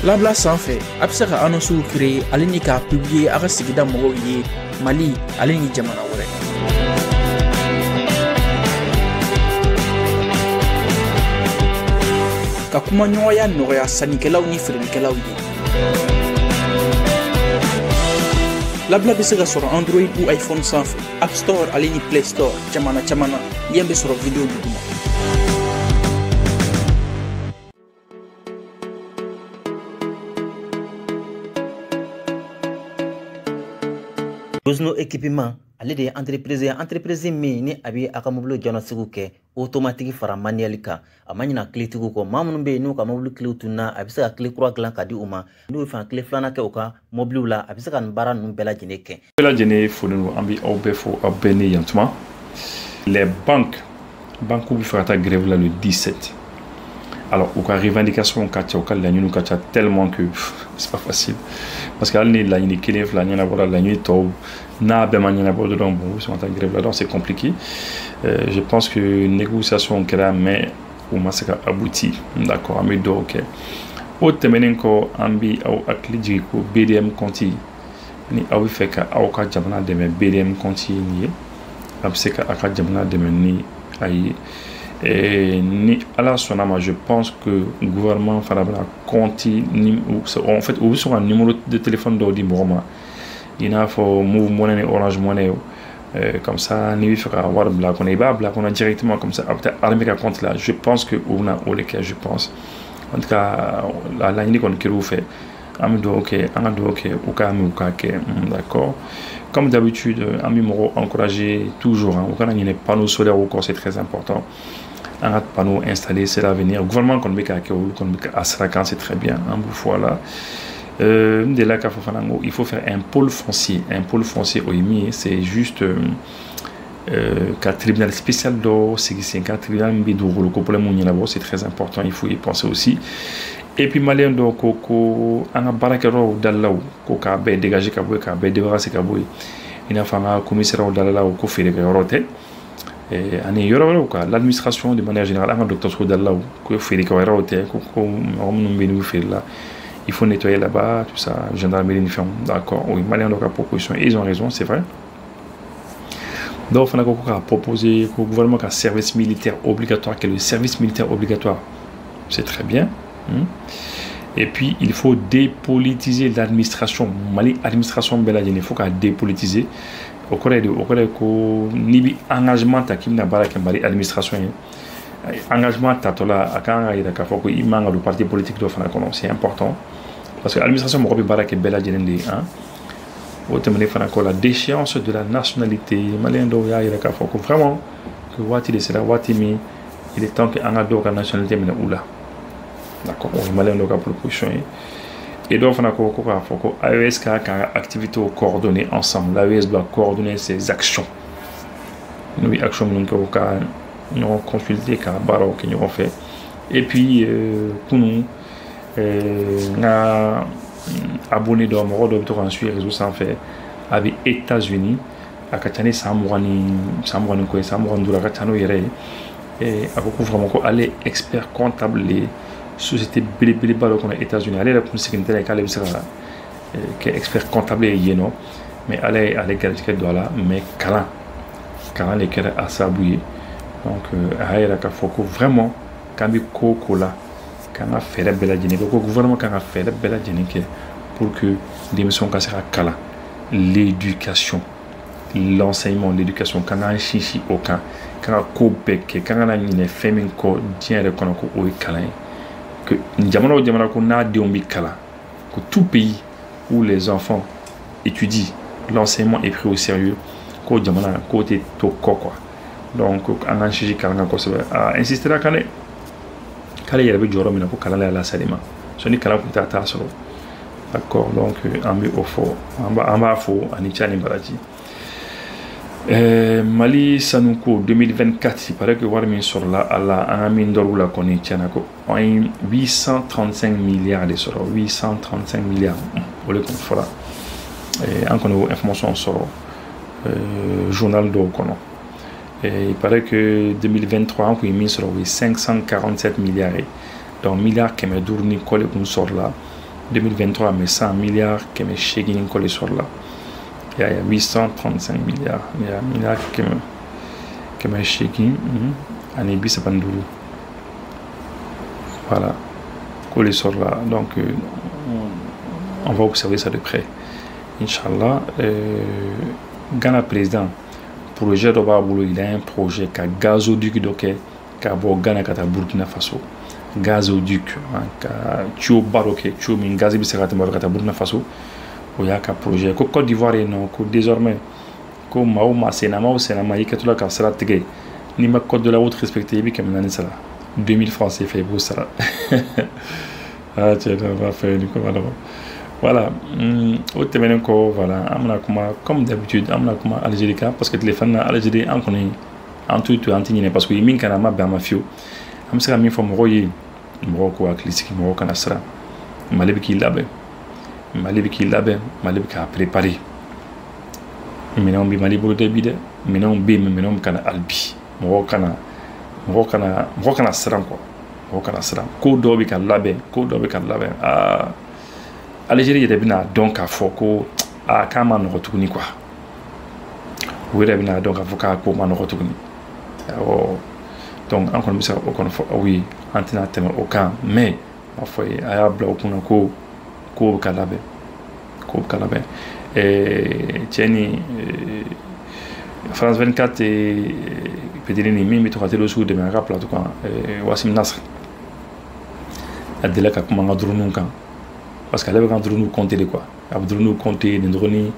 Labla sanfɛ a bɛ se ka annonces créer ale ni k'a publier a ka sigida mɔgɔw ye Mali ale ni jamana wɛrɛ. Ka kumaɲɔgɔnya nɔgɔya sannikɛlaw ni feerelikɛlaw ye. Labla bɛ se ka sɔrɔ Android ou iPhone sanfɛ, App Store ale ni Play Store jamana caman na yen bɛ sɔrɔ video duguma. Rosno équipement ale de entreprise min ni abi aka mobile jɔna sigu kɛ automatique fara manuel kan a ma ɲina clé tigiw kɔ maa minnu bɛ yen n'u ka mobile clé tunna a bɛ se ka clé kura dilan ka di u ma n'u fɛ clé filanan kɛ u ka mobile la a bɛ se ka nin baara ninnu bɛɛ lajɛlen kɛ. Bɛɛ lajɛlen folen don an bɛ aw bɛɛ fo aw bɛɛ ni yantuma. Les banques bɛ fɛ ka taa grève la le 17. Alors, au cas revendication kacha au cas la nuit kacha tellement que c'est pas facile parce que la nuit kelen fla nyana bola la nuit to na be man nyana bola donc bon sont en grève là donc c'est compliqué. Je pense que négociation kera mais au masaka abouti d'accord ami do OK. O temenen ko ambi au akliji ko BDM konti ni awi feka au ka jamana de BDM konti ni abseka aka jamana de ni ayi. Et ni ala sonama, je pense que le gouvernement Farabra continue en fait ou sur un numéro de téléphone d'Audi Moroma il a faut Move Money Orange Money comme ça ni fera avoir black on est bas black on a directement comme ça après armé à compte là je pense que on a au lequel je pense en tout cas la ligne qu'on qui fait amido OK amido OK au cas d'accord comme d'habitude ami moro encourager toujours au cas il n'est pas nos solaires au corps c'est très important. Un panneau installé, c'est l'avenir. Le gouvernement qu'on met à Sarakan, c'est très bien. Voilà. Il faut faire un pôle foncier. Un pôle foncier au IMI, c'est juste qu'un tribunal spécial d'eau, c'est un tribunal bidou, c'est très important. Il faut y penser aussi. Et puis, malien d'eau, coco, un barakero d'Allah, coco, dégagé, kaboué, débarrassé, kaboué. Il y a un commissaire d'Allah, au fait de roter. L'administration de manière générale, il faut nettoyer là-bas, tout ça, gendarmerie, d'accord, oui, Maliens ont proposition, ils ont raison, c'est vrai. Donc, il a proposé au gouvernement qu'un service militaire obligatoire, que le service militaire obligatoire, c'est très bien. Et puis, il faut dépolitiser l'administration. Mali, administration, il faut qu'elle dépolitiser. Au cours de nibi engagement takim na bara kembali administration engagement tatola akanga ida ka foko imanga do parti politique do fana kono c'est important parce que l'administration mo ko bara ke bela jenende hein au terme fana ko la déchéance de la nationalité malien do ya ida ka foko vraiment que wati de cela wati mi il est temps que anga do ka nationalité mena oula d'accord on malien do ka proposition et donc, on a AES qui a activité coordonnées ensemble. L'AES doit coordonner ses actions. Nous actions nous avons consulté qui nous ont fait. Et puis, pour nous, on a abonné dans mon rôle de suivre réseau sans faire avec États-Unis. À Katane, Samouani, Doula Katano Yere. Et à beaucoup vraiment aller expert comptable les société bébé balo qu'on a États-Unis aller la conséquence avec aller qui est expert comptable et non mais aller quelqu'un doit là mais quand les kera à s'abouiller donc aïra ka foko vraiment quand bi koko là quand a fait la belle dîner le gouvernement quand a fait la belle dîner pour que l'émission ka sera kala l'éducation l'enseignement l'éducation quand a chichi aucun quand a kopeke quand a une féminin ko tient le konako o kala que tout pays où les enfants étudient, l'enseignement est pris au sérieux, côté quoi. Donc, on a insisté là quand il y avait du rhum pour caler la salima. Ce n'est qu'à la d'accord, donc en bas faux, en Itiani Barati. Mali Sanuko 2024, il paraît que Warmin sur la Amin Dorula Koni Tianako, 835 milliards de euros, 835 milliards pour le compte. an kɔni o information sɔrɔ journal dɔw kɔnɔ. Il paraît que 2023 an kun ye min sɔrɔ o ye 547 milliards ye, donc milliards kɛmɛ duuru ni kɔle kun sɔrɔ la 2023, mais 100 milliards kɛmɛ seegin ni kɔle sɔrɔ la. Il y a 835 milliards, il y a milliards kɛmɛ seegin ani 35. Voilà, kɔle sɔrɔ la, donc on va observer ça de près. Inch'Allah, Ghana président, projet dɔ b'a bolo, il a un projet ka gazoduc dɔ kɛ ka bɔ Ghana ka taa Burkina Faso. Gazoduc, ka tuyau ba dɔ kɛ, tuyau min gaz bɛ se ka tɛmɛ ka taa Burkina Faso. O y'a ka projet ko Côte d'Ivoire ye nɔ ko désormais ko maa o maa senama o senama i kɛtɔla ka sira tigɛ n'i ma code de la route respecté i bɛ 400 sara 2000 francs CFA i b'o sara. Ah tiɲɛ na b'a fɛ ni kuma dɔn. Voilà, au tɛmɛnen kɔ voilà an bɛna kuma comme d'habitude an bɛna kuma Algérie kan parce que téléphone na Algérie an kɔni an t'o to an tɛ ɲinɛ parce que min kana an ma bɛn a ma fiyewu. An bɛ se ka min fɔ mɔgɔw ye mɔgɔw k'u hakili sigi mɔgɔw kana siran Mali bɛ k'i labɛn. Mali bɛ k'i labɛn, Mali bɛ k'a préparer. Minɛnw bɛ Mali bolo dɛ bi dɛ, minɛnw bɛ yen mais minɛnw bɛ ka na hali bi. Mɔgɔw kana siran quoi, mɔgɔw kana siran. Ko dɔw bɛ ka labɛn, ko dɔw bɛ ka labɛn. Algérie yɛrɛ bɛna dɔn k'a fɔ ko k'a ma nɔgɔ tuguni quoi. U yɛrɛ bɛna dɔn k'a fɔ k'a ko ma nɔgɔ tuguni. Awɔ, donc an kɔni bɛ se ka o kɔni fɔ aw ye, an tɛna tɛmɛ o kan, mais a fɔ ye a y'a bila o kunna ko bɛ ka labɛn, ko bɛ ka labɛn. Cɛ ni France 24 peut-être ni min bɛ to ka télé sugu dɛmɛ a ka plateau kan Wassim Nasr a delila ka kuma an ka drones kan parce que ale bɛ ka drones compter de quoi, a bɛ drones compter nin dɔgɔnin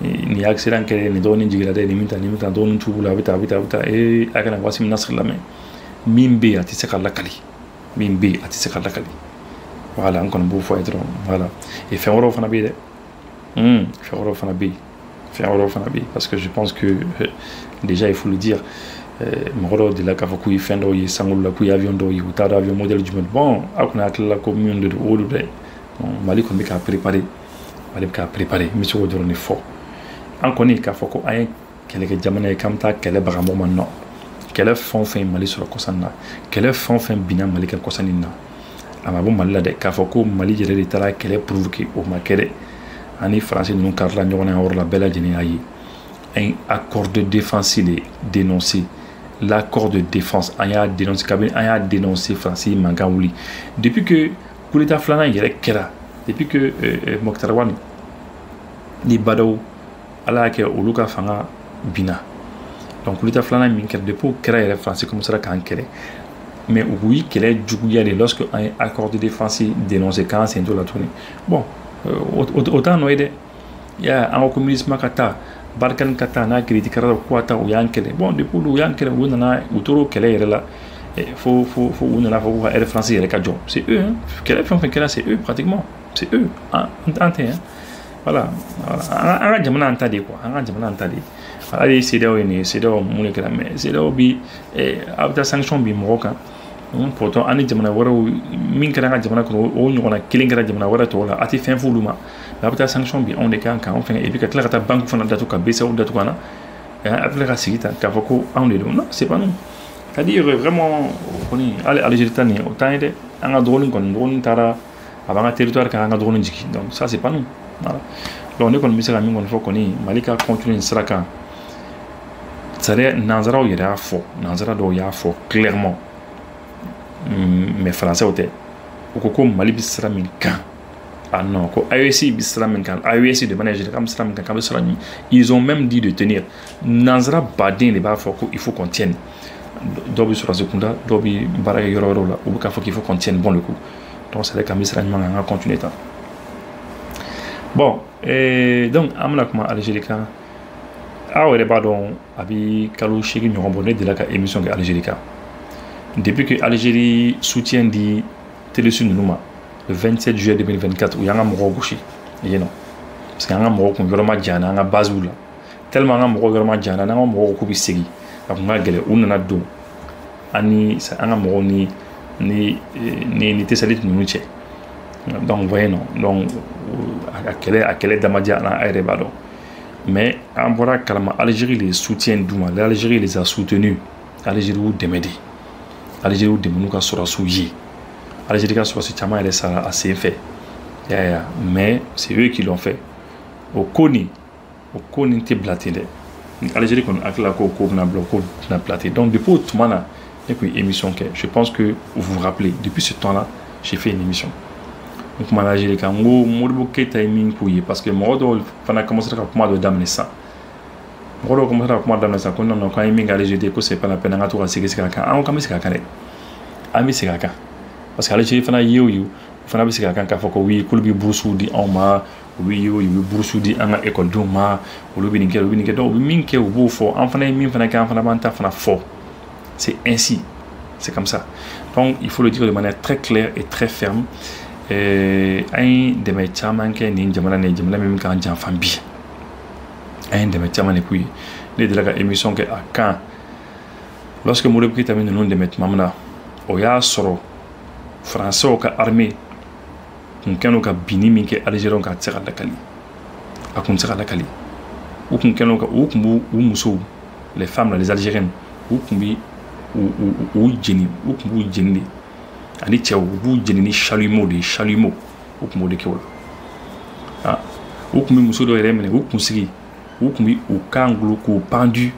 ni accident kɛra nin dɔgɔnin jiginna dɛ nin min ta dɔgɔnin t'u bolo a bɛ taa a kana Wassim Nasr lamɛn min bɛ yen a tɛ se ka lakali, min bɛ yen a tɛ se ka lakali. Voilà, on connaît beaucoup de voilà. Et faire un fana bi faire un fana bi, parce que je pense que déjà il faut le dire. Mɔgɔ de la k'a fɔ k'u ye fɛn dɔw ye sangolo la k'u ye avion dɔw ye u t'a dɔn avion modèle jumɛn bon a kɔni hakili la ko min de don o de dɛ. Mali kɔni bɛ k'a préparer, Mali bɛ k'a préparer n bɛ se k'o dɔrɔn de fɔ. An kɔni k'a fɔ ko an ye kɛlɛkɛ jamana ye k'an bɛ taa kɛlɛ baga mɔgɔ ma nɔ. Kɛlɛ fɛn o fɛn ye Mali sɔrɔ kɔsan na, kɛlɛ fɛn o fɛn binna Mali kan kɔsan nin na. A ma bɔ Mali la dɛ k'a fɔ ko Mali yɛrɛ de taara kɛlɛ provoquer o ma kɛ dɛ. Ani Faransi ninnu karila ɲɔgɔn na yɔrɔ la bɛɛ lajɛlen y'a ye. Un accord de défense de dénoncé. L'accord de défense an y'a dénoncé kabini an y'a dénoncé Faransi mankan wuli. Depuis que coup d'état filanan yɛrɛ kɛra, depuis que Moctar Wani ni Badaw ala y'a kɛ olu ka fanga binna. Donc coup d'état filanan min kɛra depuis o kɛra yɛrɛ Faransi commencera k'an kɛlɛ. Mais oui, quel est juguya lorsque un accord de défense dénoncé quand c'est tout la tournée. Bon, autant nous aider. Il y a un communisme kata, Balkan kata, na critique quoi ta ou yankele. Bon, depuis le yankele ou nana ou toro quelle est là. Faut ou nana faut air français et les cadjons. C'est eux, hein. Quelle est c'est eux pratiquement. C'est eux, hein. Voilà. Un jamana entendé quoi. Un jamana entendé. Allez, c'est là où il est, c'est là où on est là, mais c'est là où bi avec la sanction bi marocain. Pourtant ani jamana wɛrɛw min kɛra an ka jamana kɔnɔ o ɲɔgɔnna kelen kɛra jamana wɛrɛ tɔw la a tɛ fɛn f'olu ma mais a bɛ taa sanction bi anw de kan k'anw fɛngɛ et puis ka tila ka taa banque fana datugu ka BCEAO datugu an na a tila ka sigi tan k'a fɔ ko anw de don non c'est pas nous c'est-à-dire vraiment kɔni hali Algérie ta nin o t'an ye dɛ an ka dɔgɔnin taara a b'an ka territoire kan an ka dɔgɔnin jigin donc ça c'est pas nous voilà donc ne kɔni bɛ se ka min kɔni fɔ kɔni Mali ka continuer nin sira kan c'est à dire nanzaraw yɛrɛ y'a fɔ nanzara dɔw y'a fɔ clairement. Mais français était ou ko Mali bi sira min kan ah non ko AEC bi sira min kan AEC de manière générale bi sira min kan sira ni ils ont même dit de tenir nanzara baden de b'a fɔ ko il faut qu'on tienne dɔw bi sɔrɔ sekunda dɔw bi baara kɛ yɔrɔ wɛrɛw la u bɛ k'a fɔ qu'il faut qu'on tienne bon le coup donc c'est là qu'an bɛ sira ɲuman kan an ka continuer tan bon donc an bɛna kuma Algérie kan aw yɛrɛ b'a dɔn a bi kalo 8 ɲɔgɔn bɔ ne delila ka émission kɛ Algérie kan. Depuis que l'Algérie soutient dit Télésun Nouma le 27 juillet 2024 où il y a un mot gaucher et non parce qu'il y a un mot qu'on vraiment diana un base là tellement un mot vraiment diana un mot qu'on peut seguir donc on a galé on en a deux ani c'est un mot ni tessalit nous tient Donc, vous voyez, non. Donc, à quel est Damadia à Erebado. Mais, en voilà, l'Algérie les soutient d'où l'Algérie les a soutenus. L'Algérie ou Demedi. L'Algérie ou Demonouka sera souillé. L'Algérie sera souillé, elle est assez fait. Mais, c'est eux qui l'ont fait. Au Koni t'es blaté. L'Algérie qu'on a la coco na bloqué na platé. Donc depuis au tout moment une émission que je pense que vous vous rappelez depuis ce temps-là j'ai fait une émission. Donc l'Algérie quand moi timing parce que moi on a commencé à comment de dame ça. Moi on commencé à comment dame ça quand on quand timing Algérie que c'est pas la peine à tout à c'est que quand on commence à caner. Ami c'est quand parce que Algérie fana yo fana bi c'est quand faut que oui kulubi boursu di en ma oui yo boursu di en école doma ou bi ninke donc minke ou beau fort enfant min fana kan fana banta fana fort. C'est ainsi, c'est comme ça. Donc il faut le dire de manière très claire et très ferme. Un de mes chaman qui ni jamana même quand j'enfant bi. Un de mes chaman et puis les de la émission que à quand lorsque Moureb qui termine le nom de mettre mamna oya soro français ou ka armée kun ka bini min ke algérien ka tsara la kali akun tsara la kali ou kun ka ou muso les femmes les algériennes ou kumbi ou jeni ou kumbu jeni ani tchao ou jeni ni chalumeau ou kumbu de kewol ah ou kumbi muso do remene ou kunsigi ou kumbi ou kanglo ko pendu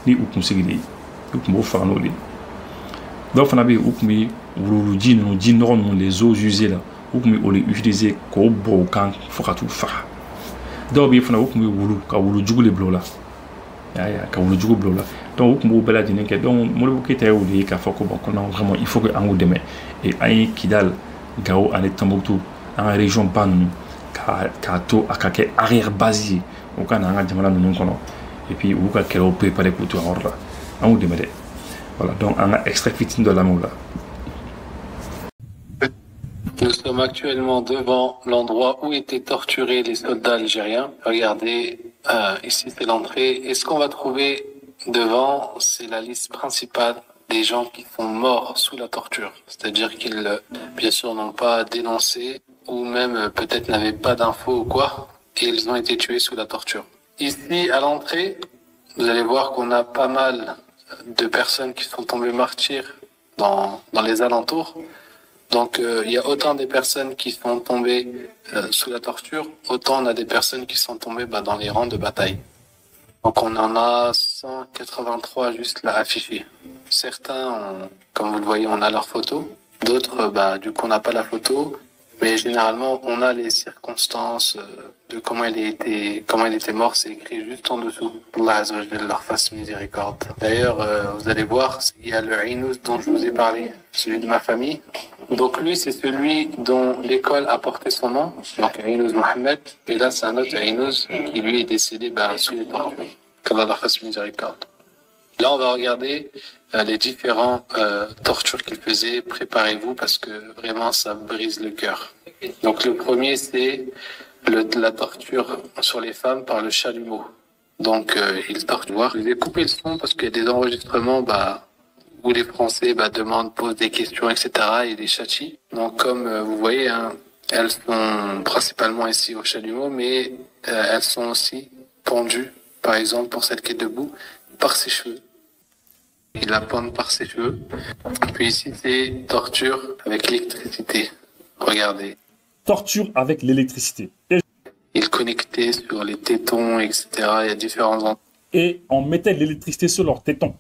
ni ou kunsigi de ou kumbu farno de donc on avait ou kumbi ou jin non les eaux usées là ou kumbi on les utiliser ko bo kan fokatu fa donc bi fana ou kumbi wulu ka wulu jugule blo là ya ka wulu jugu blo là donc ou kumbi bela dinen ke donc mo le bokete ou de ka foko bon non vraiment il faut que en demain et ay Kidal Gao en Tombouctou en région ban ka to akake arrière basier ou kana nga jamana non kono et puis ou ka kelo préparer pour tout en ordre en demain voilà donc on a extrait fitin de l'amour là. Nous sommes actuellement devant l'endroit où étaient torturés les soldats algériens. Regardez, ici c'est l'entrée. Et ce qu'on va trouver devant, c'est la liste principale des gens qui sont morts sous la torture. C'est-à-dire qu'ils, bien sûr, n'ont pas dénoncé ou même peut-être n'avaient pas d'infos ou quoi. Et ils ont été tués sous la torture. Ici, à l'entrée, vous allez voir qu'on a pas mal de personnes qui sont tombées martyrs dans les alentours. Donc il y a autant des personnes qui sont tombées sous la torture, autant on a des personnes qui sont tombées dans les rangs de bataille. Donc on en a 183 juste là affichés. Certains, comme vous le voyez, on a leur photo. D'autres, du coup, on n'a pas la photo. Mais généralement, on a les circonstances de comment il était mort. C'est écrit juste en dessous. Allah Azza wa Jalla leur fasse miséricorde. D'ailleurs, vous allez voir, il y a le Aïnouz dont je vous ai parlé, celui de ma famille. Donc lui, c'est celui dont l'école a porté son nom. Donc Aïnouz Mohamed. Et là, c'est un autre Aïnouz qui lui est décédé sous les tortures. Qu'Allah leur fasse miséricorde. Là, on va regarder les différentes tortures qu'il faisait. Préparez-vous parce que vraiment, ça brise le cœur. Donc, le premier, c'est la torture sur les femmes par le chalumeau. Donc, il torture. Je vais couper le son parce qu'il y a des enregistrements où les Français demandent, posent des questions, etc. et les châtient. Donc, comme vous voyez, elles sont principalement ici au chalumeau, mais elles sont aussi pendues, par exemple, pour celle qui est debout, par ses cheveux. Il la pend par ses cheveux. Puis ici, c'est torture avec l'électricité. Regardez. Torture avec l'électricité. Il connectait sur les tétons, etc. Il y a différents endroits. Et on mettait de l'électricité sur leurs tétons.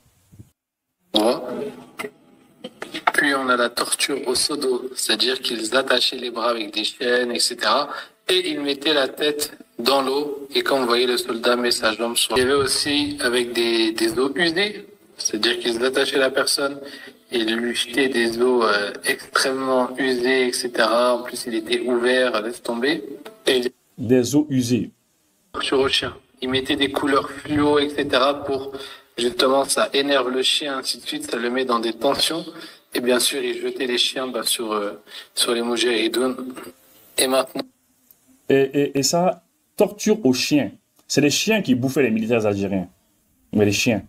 Puis on a la torture au seau d'eau. C'est-à-dire qu'ils attachaient les bras avec des chaînes, etc. Et ils mettaient la tête dans l'eau. Et comme vous voyez, le soldat met sa jambe sur. Il y avait aussi avec des eaux usées. C'est-à-dire qu'ils attachaient la personne et lui jetaient des os extrêmement usés, etc. En plus, il était ouvert, laisse tomber. Et des os usés. Sur au chien. Ils mettaient des couleurs fluo, etc. pour justement, ça énerve le chien, ainsi de suite. Ça le met dans des tensions. Et bien sûr, ils jetaient les chiens sur les moudjahidounes. Et maintenant. Et ça, torture aux chiens. C'est les chiens qui bouffaient les militaires algériens. Mais les chiens.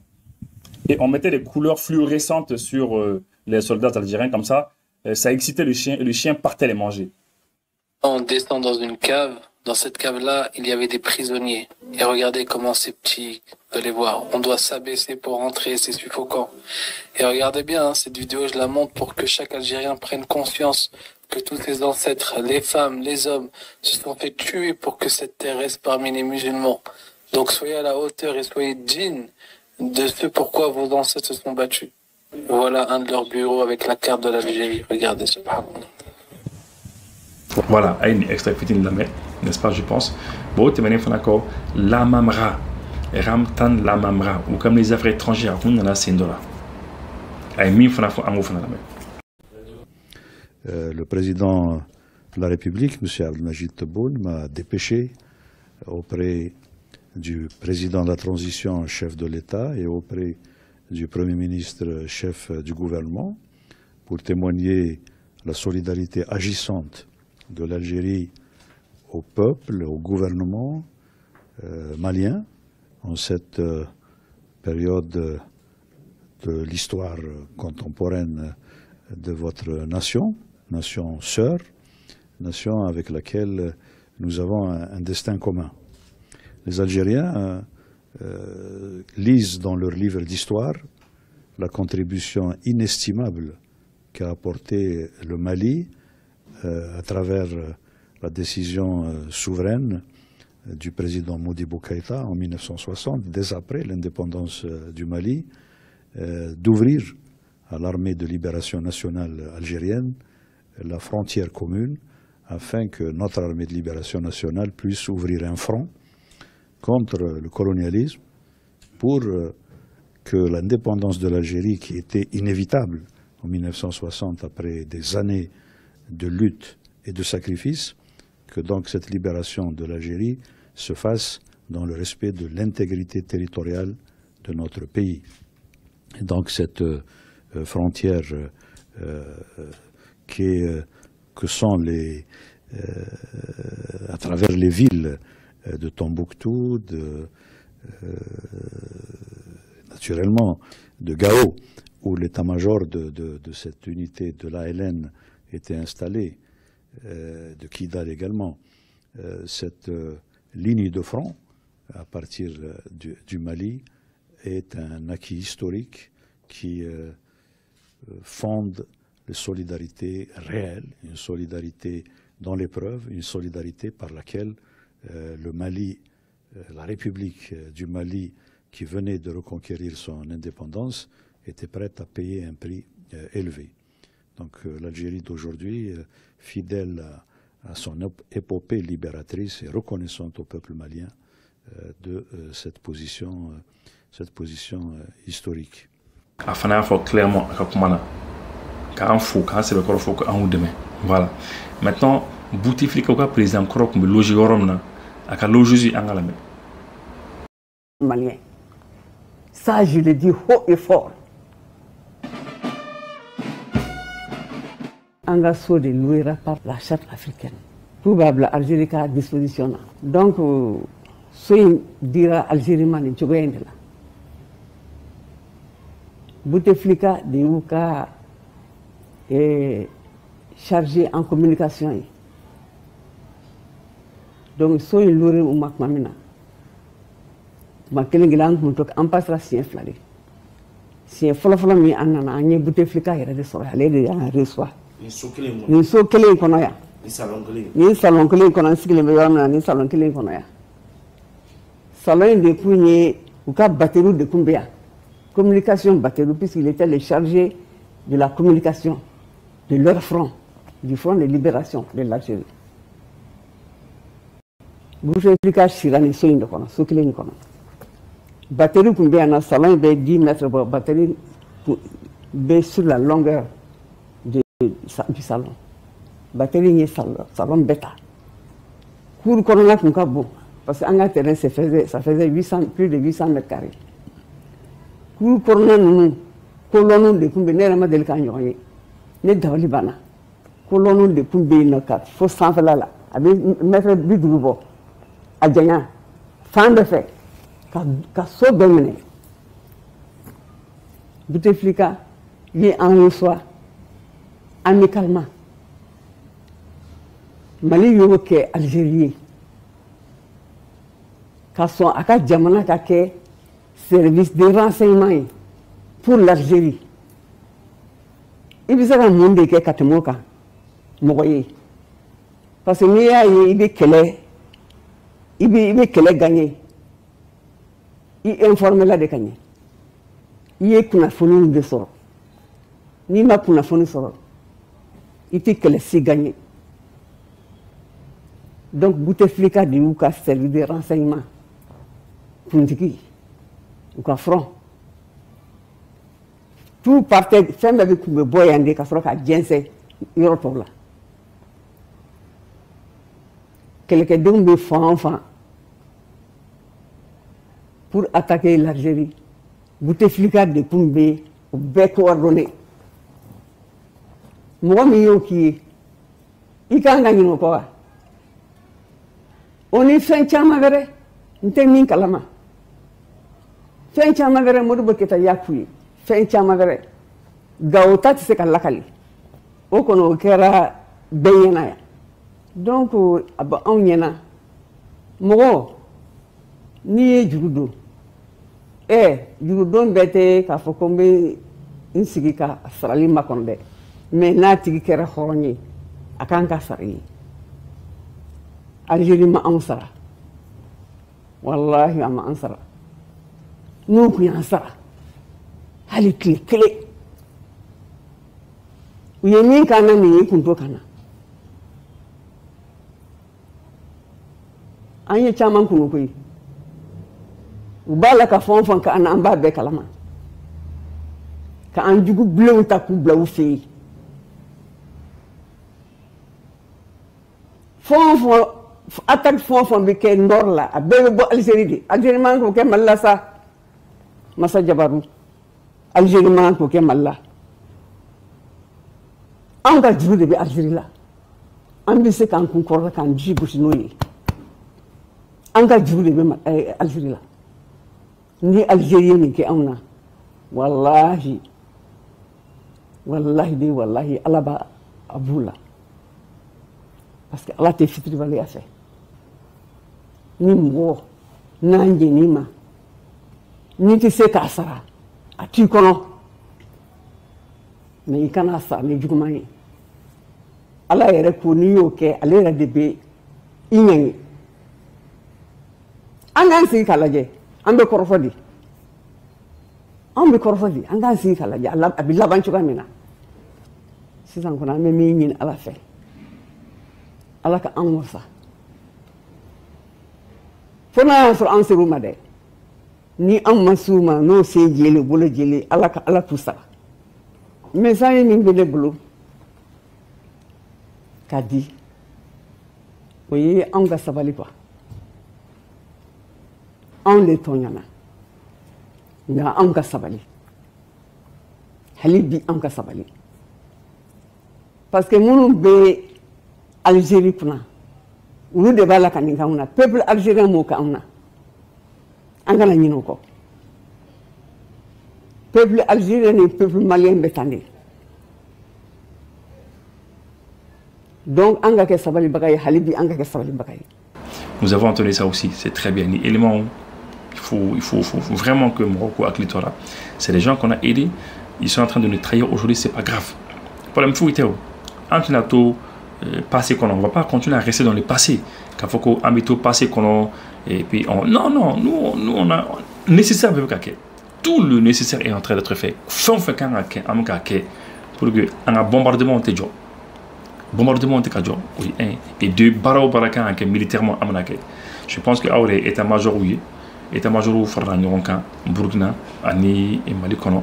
Et on mettait des couleurs fluorescentes sur les soldats algériens, comme ça excitait le chien et le chien partait les manger. On descend dans une cave. Dans cette cave-là, il y avait des prisonniers. Et regardez comment c'est petit. Vous allez voir, on doit s'abaisser pour rentrer, c'est suffocant. Et regardez bien, cette vidéo, je la montre pour que chaque Algérien prenne conscience que tous ses ancêtres, les femmes, les hommes, se sont fait tuer pour que cette terre reste parmi les musulmans. Donc soyez à la hauteur et soyez dignes de ce pourquoi vos ancêtres se sont battus. Voilà un de leurs bureaux avec la carte de l'Algérie. Regardez, subhanallah. Voilà, une extrait de la mer, n'est-ce pas, je pense. Bon, tu m'as dit la mamra, ramtan la mamra, ou comme les affaires étrangères, on en a 5 $. Le président de la République, M. Abdelmajid Tebboune, m'a dépêché auprès du président de la transition, chef de l'État, et auprès du Premier ministre, chef du gouvernement, pour témoigner la solidarité agissante de l'Algérie au peuple, au gouvernement malien, en cette période de l'histoire contemporaine de votre nation, nation sœur, nation avec laquelle nous avons un destin commun. Les Algériens lisent dans leurs livres d'histoire la contribution inestimable qu'a apporté le Mali à travers la décision souveraine du président Modibo Keïta en 1960, dès après l'indépendance du Mali, d'ouvrir à l'armée de libération nationale algérienne la frontière commune afin que notre armée de libération nationale puisse ouvrir un front contre le colonialisme pour que l'indépendance de l'Algérie, qui était inévitable en 1960 après des années de lutte et de sacrifice, que donc cette libération de l'Algérie se fasse dans le respect de l'intégrité territoriale de notre pays. Et donc cette frontière que sont à travers les villes de Tombouctou, naturellement de Gao, où l'état-major de cette unité de l'ALN était installé, de Kidal également, cette ligne de front à partir du Mali est un acquis historique qui fonde une solidarité réelle, une solidarité dans l'épreuve, une solidarité par laquelle le Mali, la République du Mali, qui venait de reconquérir son indépendance, était prête à payer un prix élevé. Donc l'Algérie d'aujourd'hui, fidèle à son épopée libératrice et reconnaissante au peuple malien de cette position historique. Afin faut clairement quand faut quand c'est le corps faut qu'on ou demain. Voilà. Maintenant, Bouteflika quoi président Krok me loger oromna aka loger angalame. Malien. Ça je le dis haut et fort. Angasso de louera par la charte africaine. Probable Algérie à disposition. Donc soy dira Algérie man jogoyende la. Bouteflika de Ouka est chargé en communication. Donc soy lourer ou mak mamina. Ma kelengilang muntok ampasra sien flari. Sien folofolo mi anana anye Bouteflika yere de sora ale de ya reçoit. Ni so kelen kono ya. Ni salon kelen kono sigile be yamna ni salon kelen kono ya. Salon de kunye ou ka batterie de kumbea. Communication batterie puisqu'il était le chargé de la communication de leur front, du front de libération de l'Algérie. Bouteflika sirani so inde kono so kelen kono. Batterie kumbea na salon be 10 mètres batterie be sur la longueur du salon. Batterie ni salon bêta. Cour corona kun ka bon parce que en terrain ça faisait plus de 800 mètres carrés. Cour corona nous colonon de kumbe ne ma del kan yoye. Ne dawli bana. Colonon de kumbe na ka fo sans la abi mettre bidrubo adjanya fin de fait ka so dominer. Bouteflika il en reçoit amicalement. Mali y'o kɛ Algérie ka sɔn a ka jamana ka kɛ service de renseignement pour l'Algérie. I bɛ se ka mun de kɛ ka tɛmɛ o kan mɔgɔ ye parce que n'i y'a ye i bɛ kɛlɛ gagner i informé la de ka ɲɛ i ye kunnafoni de sɔrɔ n'i ma kunnafoni sɔrɔ i tɛ kɛlɛ si gagner. Donc Bouteflika de y'u ka service de renseignement kuntigi u ka front tout partait fɛn bɛɛ bɛ kun bɛ bɔ yan de ka sɔrɔ ka jɛnsɛn yɔrɔ tɔw la. Kɛlɛkɛdenw bɛ fan o fan pour attaquer l'Algérie. Bouteflika de tun bɛ u bɛɛ coordonné. Mɔgɔ min y'o k'i ye i kan ka ɲinɛ o kɔ wa? O ni fɛn caman wɛrɛ n tɛ min kalama. Fɛn caman wɛrɛ Modibo Keyita y'a f'u ye. Fɛn caman wɛrɛ Gawo ta tɛ se ka lakali o kɔni o kɛra bɛɛ ɲɛna yan. Donc a bɛ anw ɲɛna mɔgɔ n'i ye juru don jurudon bɛɛ tɛ k'a fɔ ko n bɛ n sigi ka sarali makɔnɔ dɛ mais n'a tigi kɛra hɔrɔn ye a kan ka sara i ye. Algérie ma anw sara wallahi a ma an sara n'u kun y'an sara hali tile kelen u ye min k'an na nin ye i kun t'o kan na. An ye caman kunu koyi u b'a la ka fɛn o fɛn k'an na an b'a bɛɛ kalama k'an jugu bilenw ta k'u bila u fɛ yen. Fɛn o fɛn attaque fɛn o fɛn bɛ kɛ nord la a bɛɛ bɛ bɔ Algérie de. Algérie man k'o kɛ Mali la sa Masa Jabaru. Algérie man k'o kɛ Mali la. Anw ka juru de bɛ Algérie la an bɛ se k'an kun kɔrɔta k'an ji gosi n'o ye. An ka juru de bɛ Algérie la ni Algérie ye nin kɛ anw na wallahi wallahi de wallahi Ala b'a b'u la parce que Ala tɛ fitiribaliya fɛ. Ni mɔgɔ n'an jɛn'i ma n'i tɛ se k'a sara a t'i kɔnɔ mais i kana sara ni juguman ye. Ala yɛrɛ ko n'i y'o kɛ ale yɛrɛ de bɛ i ɲangi. An k'an sigi k'a lajɛ an bɛ kɔrɔfɔ di an k'an sigi k'a lajɛ a bɛ laban cogoya min na sisan kɔni an bɛ min ɲini Ala fɛ Ala ka an wasa fo n'a y'a sɔrɔ an ser'u ma dɛ ni an ma s'u ma n'o sen jɛlen bolo jɛlen Ala k'u sara message ye min bɛ ne bolo ka di o ye anw ka sabali quoi. Anw de tɔɲana nka anw ka sabali hali bi anw ka sabali parce que minnu bɛ Algérie kunna olu de b'a la ka nin k'anw na peuple algérien m'o k'anw na an kana ɲinɛ o kɔ. Peuple algérien ni peuple malien bɛ tan de donc an ka kɛ sabalibaga ye hali bi an ka kɛ sabalibaga ye. Nous avons entendu ça aussi, c'est très bien. Ni élément il faut vraiment que Morocco a Clitora. C'est des gens qu'on a aidés. Ils sont en train de nous trahir aujourd'hui, c'est pas grave. Le problème fou était où passé qu'on on va pas continuer à rester dans le passé. Quand faut qu'on habite au passé qu'on et puis non nous on a nécessaire tout le nécessaire est en train d'être fait. Faut faire qu'un pour que un bombardement te job. Bombardement te job. Oui, un et deux barreaux barakan militairement amanake. Je pense que Aure est un major oui. État-major Farnanyoronka, Burkina, Ani et Mali Kono,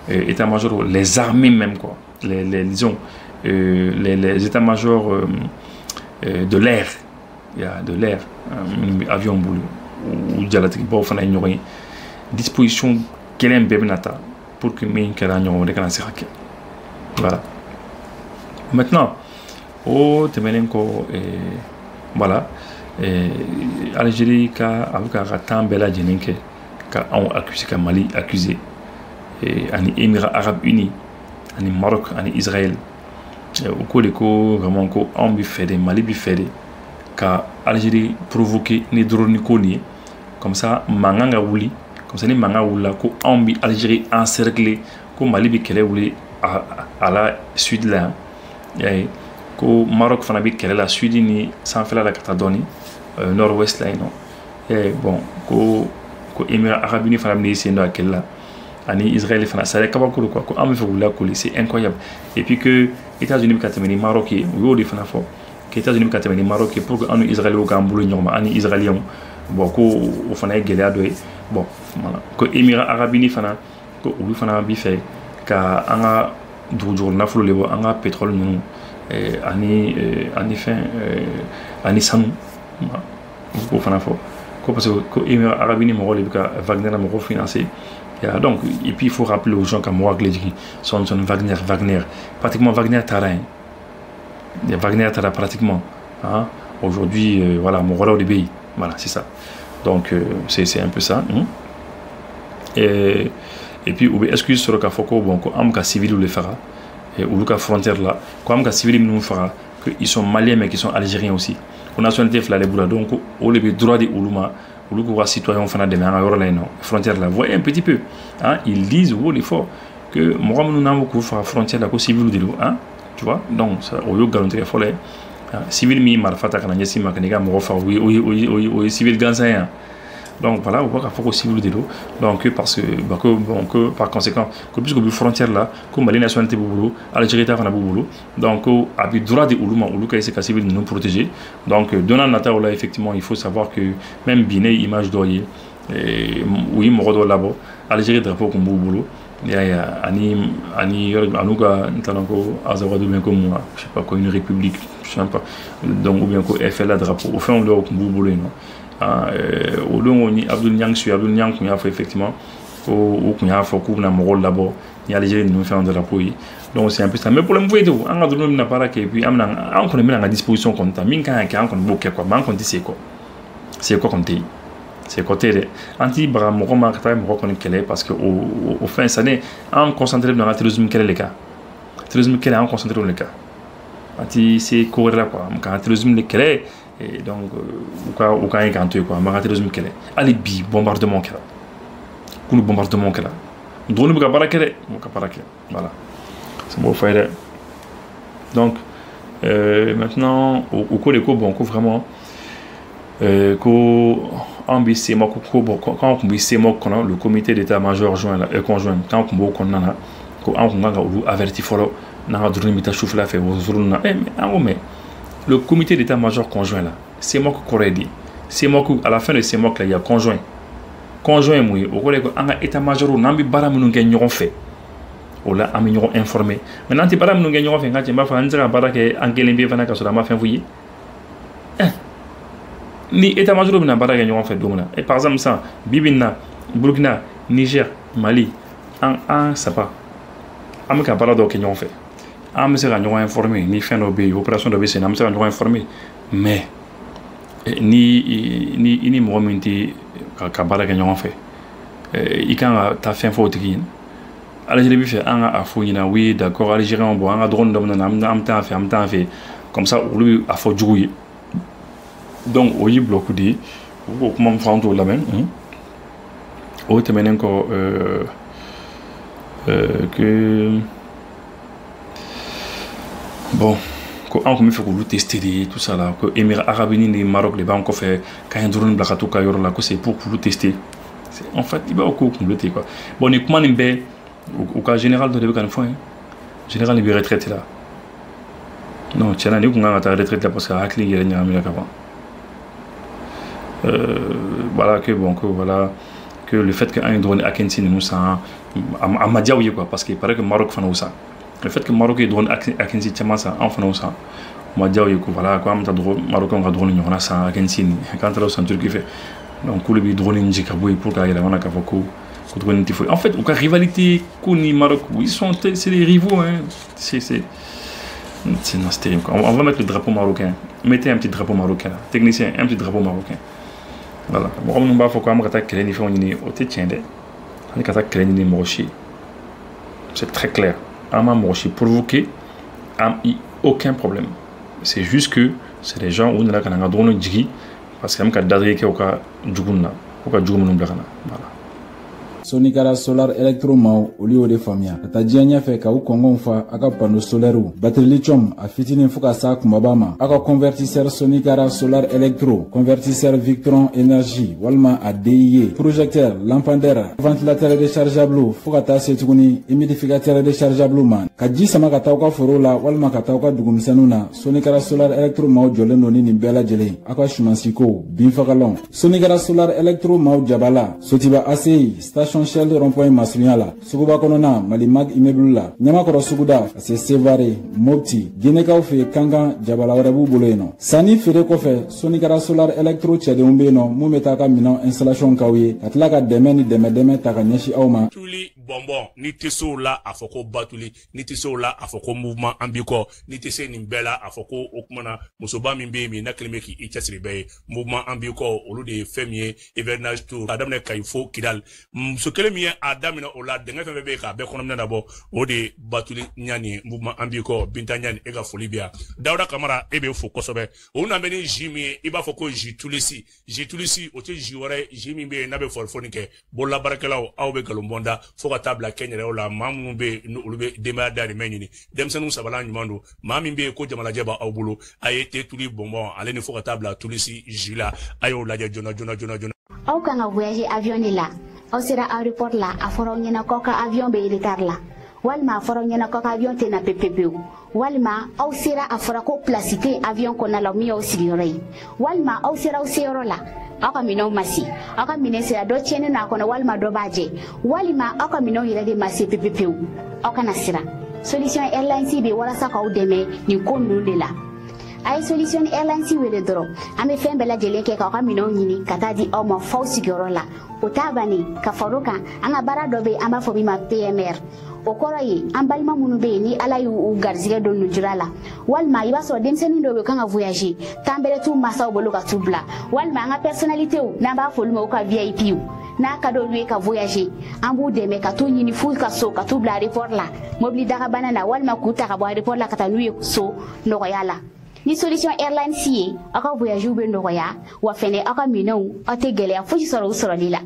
état-major, les armées même quoi, les états-majors de l'air, il y a de l'air, avion boulot, ou dialatique, bon, on a une disposition qu'elle aime Bebnata pour que mes caranons reconnaissent. Voilà. Maintenant, au Temenenko, voilà. Algérie a tant belle Djenenke qu'a accusé qu'a Mali accusé ani Émirats Arabes Unis ani Maroc ani Israël au cours de ko vraiment ko on bi fait Mali bi fait ka Algérie provoquer ni drone ni koni comme ça manganga wuli comme ça ni manga wula ko on bi Algérie encercler ko Mali bi kele wuli à la sud là et ko Maroc fana bi kele la sud ni sans faire la Catalogne nord-ouest là non et bon ko Émirats arabes unis fana bi c'est dans quel là ani Israël fana ça est capable quoi ko am fa wula ko c'est incroyable et puis que États-Unis bi katameni Maroc yi yo di fana fo que États-Unis bi katameni Maroc pour que anu Israël o gambulu ñoma ani israélien bon ko o fana gelea doy bon voilà ko Émirats arabes unis fana ko ulu fana bi fait ka anga dujur nafulu lebo anga pétrole nu ani fin ani sanu ko fana fo ko parce que Émirats arabes unis mo le ka Wagner mo financer. Donc, et puis il faut rappeler aux gens comme Ouagledi, son Wagner, pratiquement Wagner Tara, Wagner Tara pratiquement. Hein? Aujourd'hui, voilà, mon rôle au pays, voilà, c'est ça. Donc, c'est un peu ça. Hein? Et puis, excuse sur le cas Foko, bon, comme un civil ou le fera, ou le cas frontière là, comme un civil nous fera, qu'ils sont maliens mais qu'ils sont algériens aussi. On a nationalité fla les boulas, donc, on les droit des Oulouma. Ou le citoyen fana de la frontière là, voyez un petit peu, hein, ils disent haut et fort que moi nous n'avons beaucoup de frontière là que civil ou de l'eau, hein, tu vois, donc ça au lieu de garantir folle, civil mi marfata kana nyesi makaniga mo fa oui civil gansayen. Donc voilà, on voit qu'il faut que civil de l'eau, donc parce que par conséquent que puisque les frontières là, comme les nationalités boulot, Algérie ta fana boulot, donc à bi droit de Oulouma ou que c'est civil nous protéger. Donc donnant nata là effectivement, il faut savoir que même Biné image d'oyer oui morodo là-bas, Algérie drapeau comme boulot. Il y a ani anuga ntanako azawadu bien comme moi, je sais pas quoi une république, je sais pas. Donc ou bien ko FLA drapeau au fond là comme boulot non. Au long on y Abdul Niang qu'on a fait effectivement au qu'on a fait qu'on a mon rôle là-bas il y a les gens nous faire de la pouille donc c'est un peu ça mais pour le moment tout on a donné une appareil et puis on connaît bien à disposition comme ça min quand on connaît beaucoup quoi man compte c'est quoi compter c'est côté anti bras mon remarque moi reconnaît qu'elle est parce que au fin ça n'est on concentré dans la terrorisme quel est le cas terrorisme quel est on concentré dans le cas anti c'est courir là quoi quand terrorisme le quel est et donc au cas il canté quoi terrorisme quel est allez bi bombardement quel est bombardement quel est drone bu ka barakere mo ka barakere voilà c'est bon faire donc maintenant au cours des cours bon vraiment ambitieux quand on ambitieux le comité d'état-major conjoint quand on nana ko an nganga ulu averti folo na drone mita choufla fait wozuruna mais le comité d'état-major conjoint là c'est moi qui correct dit c'est moi qui à la fin de ces mois là il y a conjoint moi au collègue anga état-major nambi baram nu ngeen ñoo fait wala am ñoo informé maintenant ti baram nu ngeen ñoo fait ngati mba fa nzira barake angelen bi fana ka so ma fin fuyi ni état-major bi na barake ñoo fait domna et par exemple ça bibina Burkina Niger Mali en ça pas am ka bara do ke ñoo fait am se ñoo informé ni fin d'obé opération d'obé c'est am se ñoo informé mais ni mo minti ka baraka ñoo fait i kan ta fin fo tikin Algérie bi fait anga afo ñina oui d'accord algérien bon anga drone dom na am temps fait comme ça lui afo djouyi donc o yi bloc di ko mom fanto la même o temenen ko que bon ko an ko mi fait ko lu tester tout ça là que Émirats arabes unis ni Maroc les banques fait quand drone blakato ka yor là que c'est pour lu tester en fait il va au coup compléter quoi bon ni comment nimbe au cas général de kan fo général ni retraite là non tiens ni ko ngata retraite là parce que hakli yere nyami la kaba voilà que bon que voilà que le fait que un drone Akensi nous ça à Madiaouye quoi parce qu'il paraît que Maroc fait ça le fait que Maroc est drone Akensi tellement ça en fait ça Madiaouye quoi voilà quoi am ta drone Maroc on va drone on a ça Akensi quand là c'est Turquie fait donc le bi drone njika boy pour qu'il y a ka foko drone tifo en fait aucune rivalité Kouni Maroc ils sont c'est des rivaux hein c'est terrible quoi. On va mettre le drapeau marocain mettez un petit drapeau marocain là. Technicien un petit drapeau marocain voilà bon on va faut quand même attaquer les niveaux ni au tiende on attaque les niveaux mochi c'est très clair ama mochi provoquer am aucun problème. C'est juste que c'est des gens où on a un drone djigi parce que même quand d'adresse qui est au cas djuguna, au cas djuguna voilà. Sonikara Solar Electro Mao oli o de famia kata dianya fe ka u kongon fa aka panneau solaire batterie lithium a fitinin fuka sa kumabama aka convertisseur Sonikara Solar Electro convertisseur Victron Energy walma a DIE projecteur lampadaire ventilateur déchargeable fuka ta setuguni humidificateur déchargeable man ka ji sama ka taw ka foro la walma ka taw ka dugumisanuna Sonikara Solar Electro Mao joleno ni bela jele aka shumansiko binfagalon Sonikara Solar Electro Mao jabala sotiba ACI station Shell rond-point Masriala, Suguba Konona, Malimag Imeblula, Nyamakoro Suguda, c'est Sevare, Mopti, Guinekaufe, Kanga, Jabalarebu Boleno. Sani Ferekofe, Sonikara Solar Electro Tchadeumbeno, Mumetaka Minan Installation Kawi, Atlaka Demeni Demedeme Takanyeshi Auma. Tuli bonbon, ni teso la afoko batuli, ni teso la afoko mouvement ambiko, ni tese nimbela afoko okmana, musoba mimbe mi naklemeki ichasribe, mouvement ambiko, olu de femie, hivernage tour, adamne kaifo kidal. Ce que les Adam au la dernière fois beka bekonom d'abord au de batuli nyani mouvement ambiko bintanyani ega folibia Daouda Kamara ebe fo kosobe on a mené Jimi iba foko jitulisi o te jiwore Jimi be na be forfonike bolla barakelaw awbe galombonda foka tabla kenyere o la mamumbe no ulube dema dari menini demsenu sabala nyumando mamimbe ko jamala jeba awbulo ayete tuli bonbon ale ne foka tabla tulisi jila ayo la jona au kanga voyager avion ni la au sera aéroport la a foro nyana koka avion be retard la walma foro nyana koka avion te na PPP walma au sera a foro ko placité avion ko na la mi au sigirei walma au sera au sero la aka mino masi aka mine sera do chene na ko na walma do baje walma aka mino yira de masi PPP aka na sira solution airlines be wala sa ka o deme ni ko ndu la ay solution airlines wele doro ame fembe la jele ke ka mino nyini kata di o mo fau sigiro la utabani ka faruka anga bara dobe amba fobi ma PMR o koroyi ambalma munu be ni ala yu garzige don nujurala walma iba so demseni dobe kanga voyager tambere tu masa obolo ka tubla walma anga personnalité ou namba folmo ka VIP na kado lui ka voyager ambu de me ka to nyini ful ka so ka tubla report la mobli daga banana walma kuta ka bo report la kata nuye so no yala ni solution airline si aka voyage ube ndoya wa fene aka minou ate gele a fuji soro lila